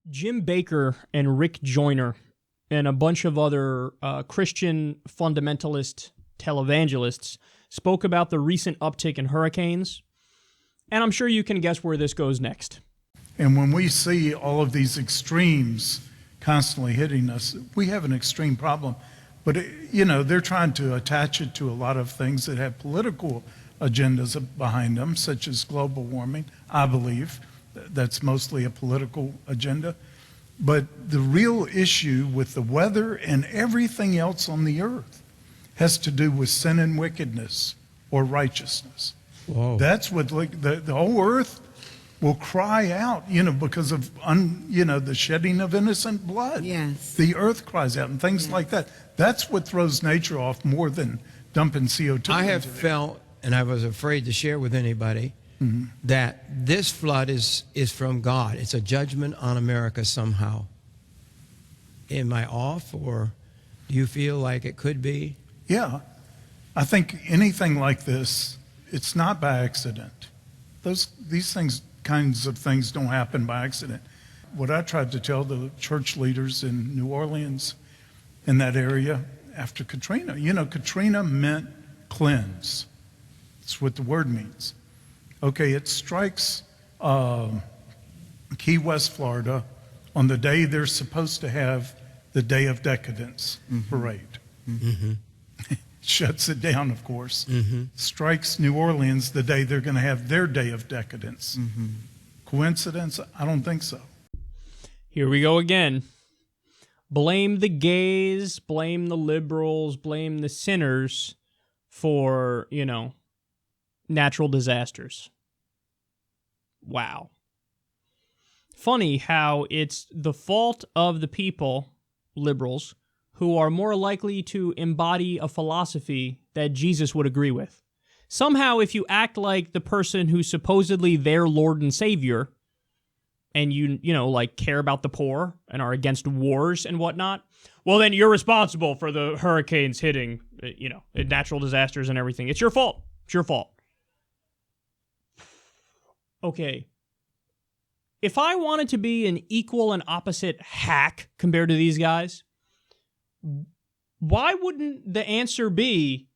Jim Bakker and Rick Joyner and a bunch of other Christian fundamentalist televangelists spoke about the recent uptick in hurricanes, and I'm sure you can guess where this goes next. And when we see all of these extremes constantly hitting us, we have an extreme problem. But, they're trying to attach it to a lot of things that have political agendas behind them, such as global warming. I believe that's mostly a political agenda. But the real issue with the weather and everything else on the earth has to do with sin and wickedness or righteousness. Whoa. That's what the whole earth will cry out, because of the shedding of innocent blood. Yes. The earth cries out and things like that. That's what throws nature off more than dumping CO2. I have felt, and I was afraid to share with anybody, that this flood is from God. It's a judgment on America somehow. Am I off, or do you feel like it could be? Yeah. I think anything like this, it's not by accident. These kinds of things don't happen by accident. What I tried to tell the church leaders in New Orleans, in that area, after Katrina, Katrina meant cleanse. That's what the word means. Okay, it strikes Key West, Florida, on the day they're supposed to have the Day of Decadence parade. Shuts it down, of course. Strikes New Orleans the day they're going to have their Day of Decadence. Coincidence? I don't think so. Here we go again. Blame the gays, blame the liberals, blame the sinners for, natural disasters. Wow. Funny how it's the fault of the people, liberals, who are more likely to embody a philosophy that Jesus would agree with. Somehow, if you act like the person who's supposedly their Lord and Savior, and you care about the poor and are against wars and whatnot, well, then you're responsible for the hurricanes hitting, natural disasters and everything. It's your fault. It's your fault. Okay. If I wanted to be an equal and opposite hack compared to these guys, why wouldn't the answer be,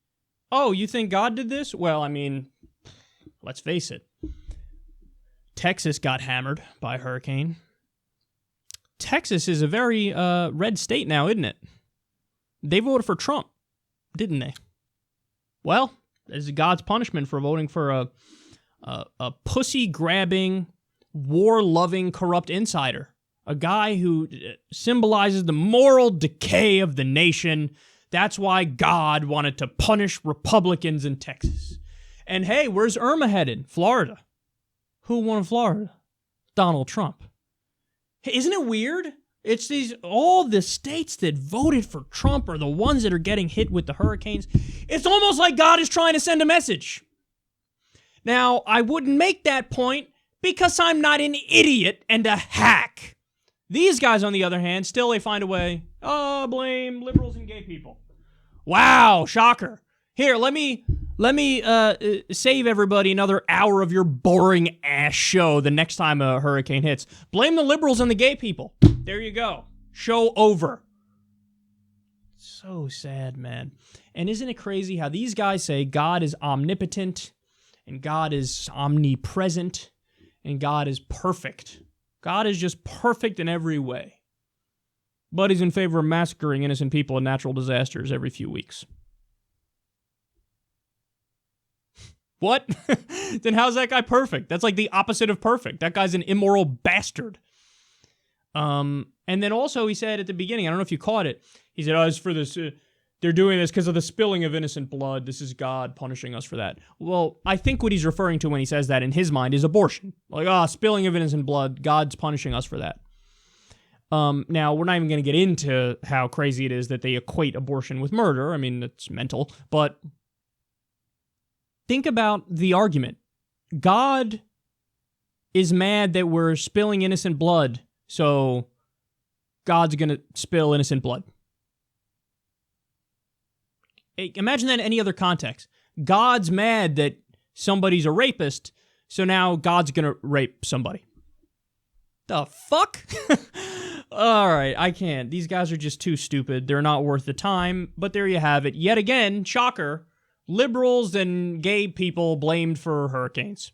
oh, you think God did this? Well, let's face it. Texas got hammered by a hurricane. Texas is a very red state now, isn't it? They voted for Trump, didn't they? Well, this is God's punishment for voting for a pussy-grabbing, war-loving, corrupt insider. A guy who symbolizes the moral decay of the nation. That's why God wanted to punish Republicans in Texas. And hey, where's Irma headed? Florida. Who won Florida? Donald Trump. Hey, isn't it weird? It's all the states that voted for Trump are the ones that are getting hit with the hurricanes. It's almost like God is trying to send a message. Now, I wouldn't make that point because I'm not an idiot and a hack. These guys, on the other hand, still they find a way. Oh, blame liberals and gay people. Wow, shocker. Here, let me save everybody another hour of your boring ass show the next time a hurricane hits. Blame the liberals and the gay people. There you go. Show over. So sad, man. And isn't it crazy how these guys say God is omnipotent and God is omnipresent and God is perfect. God is just perfect in every way. But he's in favor of massacring innocent people in natural disasters every few weeks. What? Then how's that guy perfect? That's like the opposite of perfect. That guy's an immoral bastard. And then also he said at the beginning, I don't know if you caught it, he said, it's for this, they're doing this because of the spilling of innocent blood. This is God punishing us for that. Well, I think what he's referring to when he says that in his mind is abortion. Like, spilling of innocent blood, God's punishing us for that. Now, we're not even going to get into how crazy it is that they equate abortion with murder. It's mental. But think about the argument. God is mad that we're spilling innocent blood, so God's going to spill innocent blood. Imagine that in any other context. God's mad that somebody's a rapist, so now God's going to rape somebody. The fuck? All right, I can't. These guys are just too stupid. They're not worth the time. But there you have it. Yet again, shocker, liberals and gay people blamed for hurricanes.